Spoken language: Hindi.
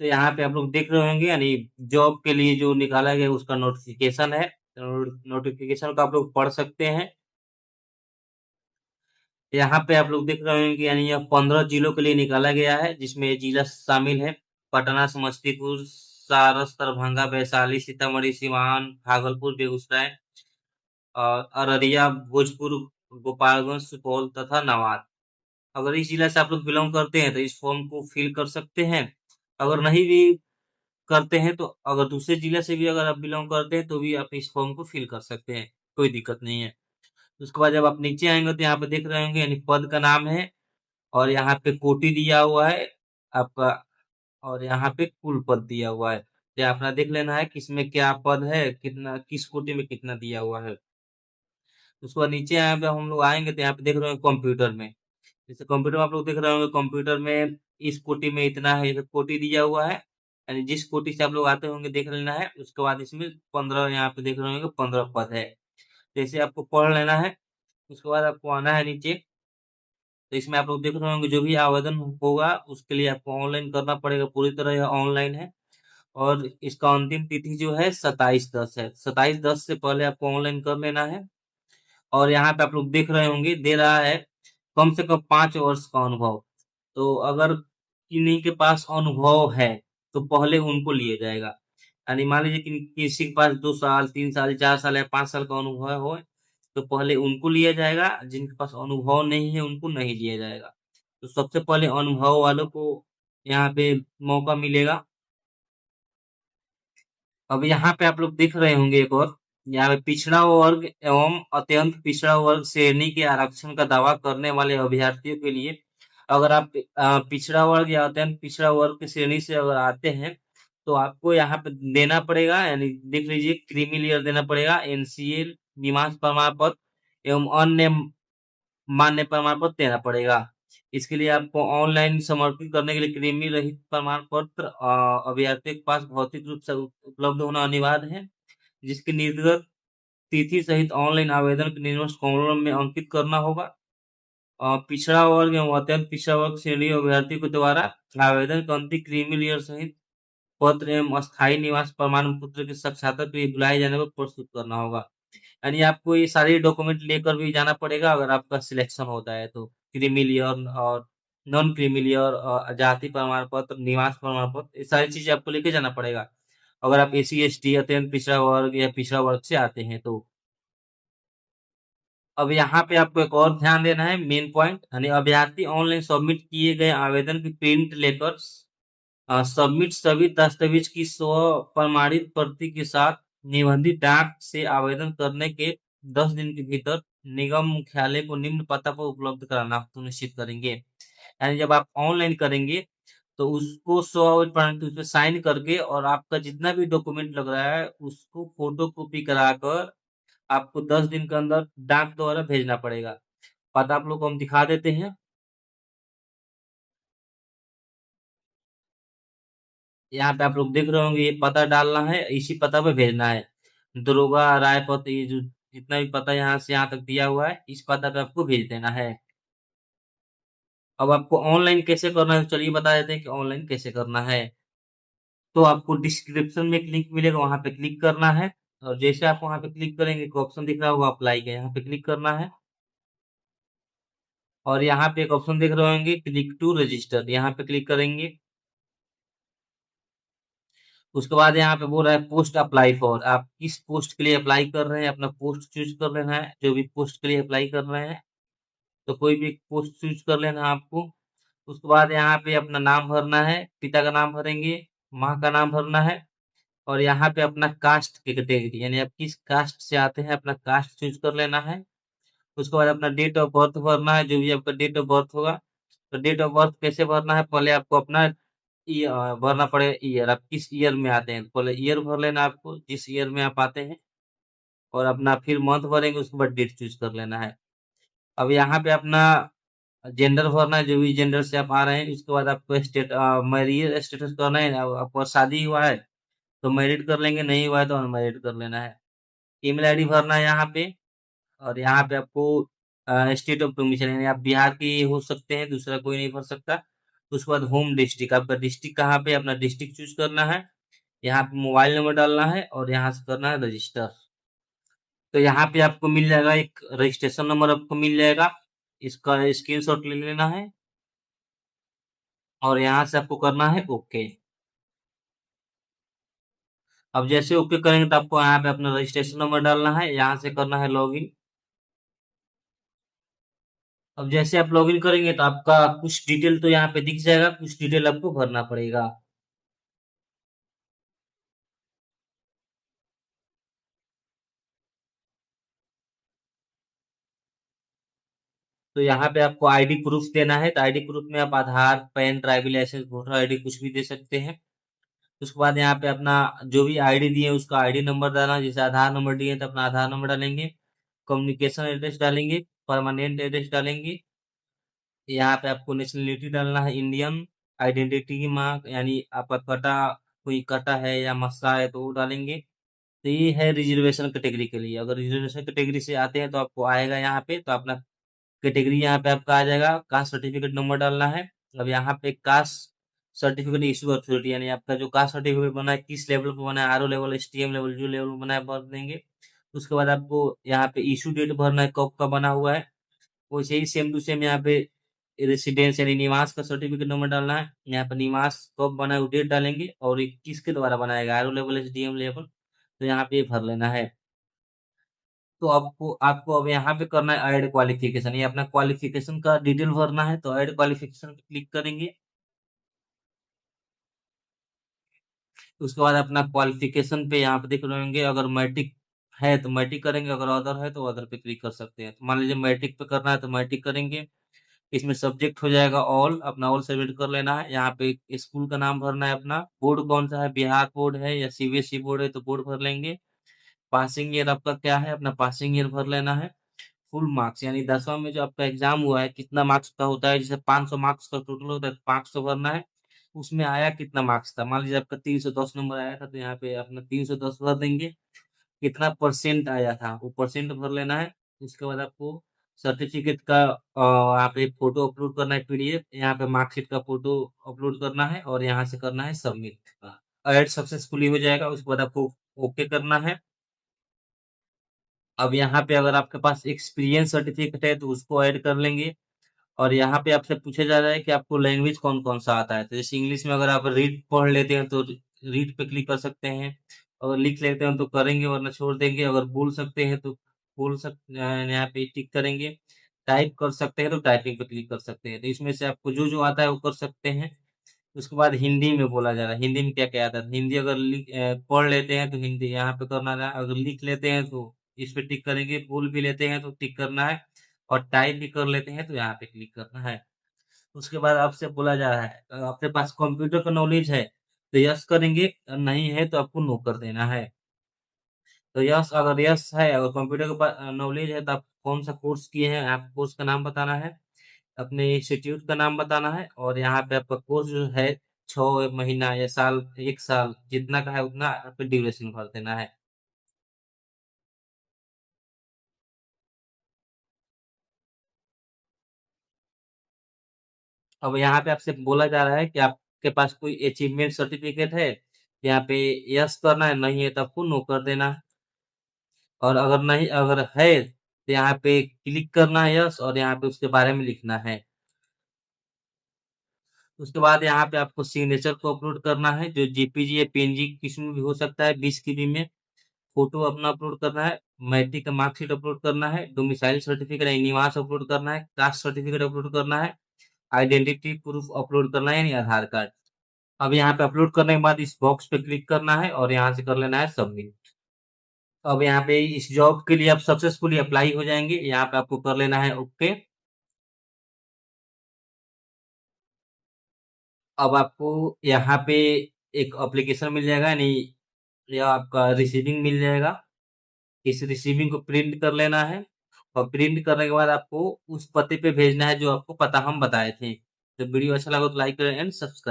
तो यहाँ पे आप लोग देख रहे होंगे यानी जॉब के लिए जो निकाला गया उसका नोटिफिकेशन है। नोटिफिकेशन को आप लोग पढ़ सकते हैं। यहाँ पे आप लोग देख रहे होंगे यानी यह 15 जिलों के लिए निकाला गया है, जिसमें ये जिला शामिल है पटना, समस्तीपुर, सारस, दरभंगा, वैशाली, सीतामढ़ी, सिवान, भागलपुर, बेगूसराय, अररिया, भोजपुर, गोपालगंज, सुपौल तथा नवादा। अगर इस जिला से आप लोग बिलोंग करते हैं तो इस फॉर्म को फिल कर सकते हैं। अगर नहीं भी करते हैं तो अगर दूसरे जिले से भी अगर आप बिलोंग करते हैं तो भी आप इस फॉर्म को फिल कर सकते हैं, कोई दिक्कत नहीं है। उसके बाद जब आप नीचे आएंगे तो यहाँ पे देख रहे होंगे यानी पद का नाम है और यहाँ पे कोटि दिया हुआ है आपका, और यहाँ पे कुल पद दिया हुआ है। तो अपना देख लेना है किसमें क्या पद है, कितना किस कोटि में कितना दिया हुआ है। उसके बाद नीचे यहाँ पे हम लोग आएंगे तो यहाँ पे देख रहे होंगे कंप्यूटर में। जैसे कंप्यूटर में आप लोग देख रहे होंगे कंप्यूटर में इस कोटि में इतना है, ये कोटि दिया हुआ है। यानी जिस कोटि से आप लोग आते होंगे देख लेना है। उसके बाद इसमें 15 यहाँ पे देख रहे होंगे 15 पद है। जैसे आपको पढ़ लेना है। उसके बाद आपको आना है नीचे। तो इसमें आप लोग देख रहे होंगे जो भी आवेदन होगा उसके लिए आपको ऑनलाइन करना पड़ेगा, पूरी तरह यह ऑनलाइन है। और इसका अंतिम तिथि जो है 27/10 है। 27/10 से पहले आपको ऑनलाइन कर लेना है। और यहाँ पे आप लोग देख रहे होंगे दे रहा है कम से कम 5 वर्ष का अनुभव। तो अगर किन्हीं के पास अनुभव है तो पहले उनको लिया जाएगा। यानी मान लीजिए कि किसी के पास 2 साल, 3 साल, 4 साल या 5 साल का अनुभव हो तो पहले उनको लिया जाएगा। जिनके पास अनुभव नहीं है उनको नहीं लिया जाएगा। तो सबसे पहले अनुभव वालों को यहाँ पे मौका मिलेगा। अब यहाँ पे आप लोग देख रहे होंगे एक और, यहाँ पे पिछड़ा वर्ग एवं अत्यंत पिछड़ा वर्ग श्रेणी के आरक्षण का दावा करने वाले अभ्यर्थियों के लिए, अगर आप पिछड़ा वर्ग या अत्यंत पिछड़ा वर्ग की श्रेणी से अगर आते हैं तो आपको यहाँ पे देना पड़ेगा, यानी देख लीजिए क्रीमी लेयर देना पड़ेगा, एनसीएल, निवास प्रमाण पत्र एवं अन्य मान्य प्रमाण पत्र देना पड़ेगा। इसके लिए आपको ऑनलाइन समर्पित करने के लिए क्रीमी रहित प्रमाण पत्र अभ्यर्थियों के पास भौतिक रूप से उपलब्ध होना अनिवार्य है, जिसकी निर्गत तिथि सहित ऑनलाइन आवेदन के निम्न कॉलम में अंकित करना होगा। पिछड़ा वर्ग एवं अत्यंत पिछड़ा वर्ग श्रेणी अभ्यर्थी के द्वारा आवेदन के अंतिम क्रीमी लेयर सहित पत्र एवं अस्थायी निवास प्रमाण पत्र के साक्षात्कार के लिए बुलाए जाने पर प्रस्तुत करना होगा। यानी आपको ये सारे डॉक्यूमेंट लेकर भी जाना पड़ेगा अगर आपका सिलेक्शन होता है तो। क्रीमी लेयर और नॉन क्रीमी लेयर, जाति प्रमाण पत्र, निवास प्रमाण पत्र, ये सारी चीजें आपको लेके जाना पड़ेगा अगर आप एसी एसटी अत्यंत पिछड़ा वर्ग या पिछड़ा वर्ग से आते हैं तो। अब यहाँ पे आपको एक और ध्यान देना है, मेन पॉइंट, यानी अभ्यर्थी ऑनलाइन सबमिट किए गए आवेदन की प्रिंट लेकर सबमिट सभी दस्तावेज की स्व प्रमाणित प्रति के साथ निबंधित डाक से आवेदन करने के 10 दिन के भीतर निगम मुख्यालय को निम्न पता पर उपलब्ध कराना सुनिश्चित करेंगे। यानी जब आप ऑनलाइन करेंगे तो उसको स्व प्रमाणित उस पे साइन करके और आपका जितना भी डॉक्यूमेंट लग रहा है उसको फोटो कॉपी कराकर आपको 10 दिन के अंदर डाक द्वारा भेजना पड़ेगा। पता आप लोग को हम दिखा देते हैं। यहाँ पे आप लोग देख रहे होंगे ये पता डालना है, इसी पता पे भेजना है। दरोगा रायपत, ये जो जितना भी पता यहाँ से यहाँ तक दिया हुआ है इस पता पे आपको भेज देना है। अब आपको ऑनलाइन कैसे करना है, तो चलिए बता देते हैं कि ऑनलाइन कैसे करना है। तो आपको डिस्क्रिप्शन में एक लिंक मिलेगा, वहां पे क्लिक करना है। और जैसे आप वहां पे क्लिक करेंगे एक ऑप्शन दिख रहा होगा अप्लाई का, यहाँ पे क्लिक करना है। और यहाँ पे एक ऑप्शन देख रहे होंगे क्लिक टू रजिस्टर, यहाँ पे क्लिक करेंगे। उसके बाद यहाँ पे बोल रहा है पोस्ट अप्लाई फॉर, आप किस पोस्ट के लिए अप्लाई कर रहे हैं अपना पोस्ट चूज कर लेना है। जो भी पोस्ट के लिए अप्लाई कर रहे हैं तो कोई भी पोस्ट चूज कर लेना है आपको। उसके बाद यहाँ पे अपना नाम भरना है, पिता का नाम भरेंगे, माँ का नाम भरना है। और यहाँ पे अपना कास्ट की कैटेगरी, यानी आप किस कास्ट से आते हैं अपना कास्ट चूज कर लेना है। उसके बाद अपना डेट ऑफ बर्थ भरना है, जो भी आपका डेट ऑफ बर्थ होगा। तो डेट ऑफ बर्थ कैसे भरना है, पहले आपको अपना भरना पड़ेगा ईयर, आप किस ईयर में आते हैं पहले ईयर भर लेना आपको, जिस ईयर में आप आते हैं। और अपना फिर मंथ भरेंगे, उसके बाद डेट चूज कर लेना है। अब यहाँ पे अपना जेंडर भरना है, जो भी जेंडर से आप आ रहे हैं। उसके बाद आपको स्टेट मैरिज स्टेटस करना है, आपको शादी हुआ है तो मैरिड कर लेंगे, नहीं हुआ है तो अनमैरिड कर लेना है। ईमेल आईडी भरना है यहाँ पे। और यहाँ पे आपको स्टेट ऑफ डोमिसाइल, यानी आप बिहार के हो सकते हैं, दूसरा कोई नहीं भर सकता। उसके बाद होम डिस्ट्रिक्ट, आपका डिस्ट्रिक्ट कहाँ पे, अपना डिस्ट्रिक्ट चूज करना है। यहाँ पे मोबाइल नंबर डालना है और यहाँ से करना है रजिस्टर। तो यहाँ पे आपको मिल जाएगा एक रजिस्ट्रेशन नंबर आपको मिल जाएगा, इसका स्क्रीनशॉट ले लेना है और यहाँ से आपको करना है ओके। अब जैसे ओके करेंगे तो आपको यहाँ पे अपना रजिस्ट्रेशन नंबर डालना है, यहाँ से करना है लॉगिन। अब जैसे आप लॉगिन करेंगे तो आपका कुछ डिटेल तो यहाँ पे दिख जाएगा, कुछ डिटेल आपको भरना पड़ेगा। तो यहाँ पे आपको आईडी प्रूफ देना है, तो आईडी प्रूफ में आप Aadhaar, PAN, driving licence, voter ID कुछ भी दे सकते हैं। उसके बाद यहाँ पे अपना जो भी आईडी दिए उसका आईडी नंबर डालना, जैसे आधार नंबर दिए तो अपना आधार नंबर डालेंगे, कम्युनिकेशन एड्रेस डालेंगे, परमानेंट एड्रेस डालेंगे। यहाँ पे आपको नेशनलिटी डालना है इंडियन, आइडेंटिटी मार्क यानी आपका कटा, कोई कटा है या मसला है तो वो डालेंगे। तो ये है रिजर्वेशन कैटेगरी के लिए। अगर रिजर्वेशन कैटेगरी से आते हैं तो आपको आएगा यहाँ पे, तो अपना कैटेगरी यहाँ पे आपका आ जाएगा, कास्ट सर्टिफिकेट नंबर डालना है। अब यहाँ पे कास्ट सर्टिफिकेट इशू अथॉरिटी यानी आपका जो कास्ट सर्टिफिकेट बना है किस लेवल पे बना है, आरओ लेवल, एसटीएम लेवल, जो लेवल पे बना है भर देंगे। उसके बाद आपको यहाँ पे इशू डेट भरना है, कब का बना हुआ है। वैसे ही सेम टू सेम यहाँ पे रेसिडेंस यानी निवास का सर्टिफिकेट नंबर डालना है, यहाँ पे निवास कब बना है वो डेट डालेंगे और ये किसके द्वारा बनाएगा, आरओ लेवल, एसडीएम लेवल, तो यहाँ पे ये भर लेना है। तो आपको आपको अब यहाँ पे करना है ऐड क्वालिफिकेशन, ये अपना क्वालिफिकेशन का डिटेल भरना है, तो ऐड क्वालिफिकेशन पे क्लिक करेंगे। उसके बाद अपना क्वालिफिकेशन पे यहाँ पे देख रहे होंगे, अगर मैट्रिक है तो मैट्रिक करेंगे, अगर अदर है तो अदर पे क्लिक कर सकते हैं। तो मान लीजिए मैट्रिक पे करना है तो मैट्रिक करेंगे। इसमें सब्जेक्ट हो जाएगा ऑल, अपना ऑल सेलेक्ट कर लेना है। यहाँ पे स्कूल का नाम भरना है, अपना बोर्ड कौन सा है, बिहार बोर्ड है या सीबीएसई बोर्ड है तो बोर्ड भर लेंगे। पासिंग ईयर आपका क्या है, अपना पासिंग ईयर भर लेना है। फुल मार्क्स यानी 10वां में जो आपका एग्जाम हुआ है कितना मार्क्स का होता है, जैसे 500 मार्क्स का टोटल होता है, 500 भरना है। उसमें आया कितना मार्क्स था, मान लीजिए आपका 310 नंबर आया था तो यहाँ पे अपना 310 भर देंगे। कितना परसेंट आया था वो परसेंट भर लेना है। उसके बाद आपको सर्टिफिकेट का यहाँ पे फोटो अपलोड करना है, पीडीएफ, यहाँ पे मार्कशीट का फोटो अपलोड करना है और यहाँ से करना है सबमिट। ऐड सक्सेसफुली हो जाएगा, उसके बाद आपको ओके करना है। अब यहाँ पे अगर आपके पास एक्सपीरियंस सर्टिफिकेट है तो उसको ऐड कर लेंगे। और यहाँ पे आपसे पूछा जा रहा है कि आपको लैंग्वेज कौन कौन सा आता है, तो जैसे इंग्लिश में अगर आप रीड पढ़ लेते हैं तो रीड पे क्लिक कर सकते हैं, अगर लिख लेते हैं तो करेंगे वरना छोड़ देंगे, अगर बोल सकते हैं तो बोल सकते, यहाँ पे टिक करेंगे। टाइप कर सकते हैं तो टाइपिंग पे क्लिक कर सकते हैं, तो इसमें से आपको जो जो आता है वो कर सकते हैं। उसके बाद हिंदी में बोला जा रहा है, हिंदी में क्या क्या आता है, हिंदी अगर पढ़ लेते हैं तो हिंदी यहाँ पे करना है, अगर लिख लेते हैं तो इस पे टिक करेंगे, बोल भी लेते हैं तो टिक करना है और टाइप भी कर लेते हैं तो यहाँ पे क्लिक करना है। उसके बाद आपसे बोला जा रहा है आपके पास कंप्यूटर का नॉलेज है तो यस करेंगे, नहीं है तो आपको नो कर देना है। तो यस, अगर यस है, अगर कंप्यूटर का नॉलेज है तो आप कौन सा कोर्स किए हैं, आप कोर्स का नाम बताना है, अपने इंस्टीट्यूट का नाम बताना है और यहाँ पे आपका कोर्स जो है 6 महीना या साल, 1 साल जितना का है उतना आपको ड्यूरेशन भर देना है। अब यहाँ पे आपसे बोला जा रहा है कि आपके पास कोई अचीवमेंट सर्टिफिकेट है, यहाँ पे यस करना है, नहीं है तो आपको नो कर देना है। और अगर नहीं, अगर है तो यहाँ पे क्लिक करना है यस और यहाँ पे उसके बारे में लिखना है। उसके बाद यहाँ पे आपको सिग्नेचर को अपलोड करना है, जो जेपीजी या पीएनजी किसी में भी हो सकता है, 20 KB में। फोटो अपना अपलोड करना है, मैट्रिक का मार्कशीट अपलोड करना है, डोमिसाइल सर्टिफिकेट यानी निवास अपलोड करना है, कास्ट सर्टिफिकेट अपलोड करना है, आइडेंटिटी प्रूफ अपलोड करना है यानी आधार कार्ड। अब यहाँ पे अपलोड करने के बाद इस बॉक्स पे क्लिक करना है और यहाँ से कर लेना है सबमिट। अब यहाँ पे इस जॉब के लिए आप सक्सेसफुली अप्लाई हो जाएंगे, यहाँ पे आपको कर लेना है ओके। अब आपको यहाँ पे एक एप्लीकेशन मिल जाएगा, यानी या आपका रिसीविंग मिल जाएगा। इस रिसीविंग को प्रिंट कर लेना है और प्रिंट करने के बाद आपको उस पते पे भेजना है जो आपको पता हम बताए थे। तो वीडियो अच्छा लगा तो लाइक करें एंड सब्सक्राइब।